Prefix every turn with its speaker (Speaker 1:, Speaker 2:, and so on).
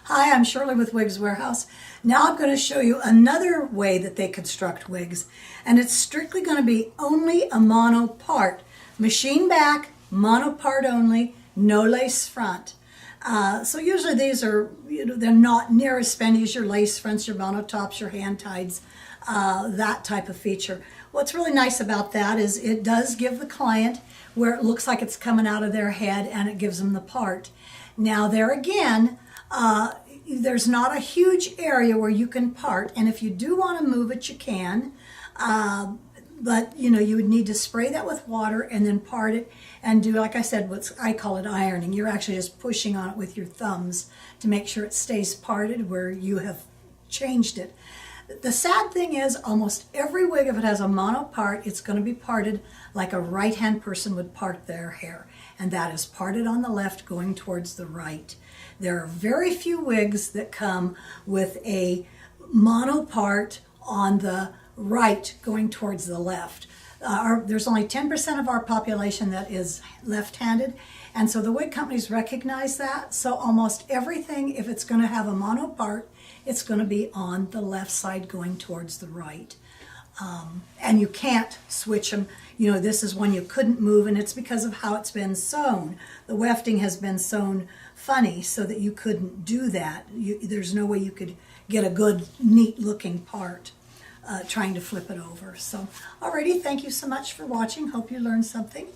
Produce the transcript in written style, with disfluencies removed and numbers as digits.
Speaker 1: Hi, I'm Shirley with Wigs Warehouse. Now I'm going to show you another way that they construct wigs, and it's strictly going to be only a mono part. Machine back, mono part only, no lace front. So usually these are, they're not near as spendy as your lace fronts, your mono tops, your hand tieds, that type of feature. What's really nice about that is it does give the client where it looks like it's coming out of their head, and it gives them the part. Now there again, there's not a huge area where you can part, and if you do want to move it, you can. But you would need to spray that with water and then part it and do, like I said, I call it ironing. You're actually just pushing on it with your thumbs to make sure it stays parted where you have changed it. The sad thing is almost every wig, if it has a mono part, it's going to be parted like a right-hand person would part their hair, and that is parted on the left going towards the right. There are very few wigs that come with a mono part on the right going towards the left. There's only 10% of our population that is left-handed, and so the wig companies recognize that. So almost everything, if it's going to have a mono part, it's going to be on the left side going towards the right. And you can't switch them. This is one you couldn't move, and it's because of how it's been sewn. The wefting has been sewn funny so that you couldn't do that. There's no way you could get a good, neat-looking part trying to flip it over. So, alrighty, thank you so much for watching. Hope you learned something.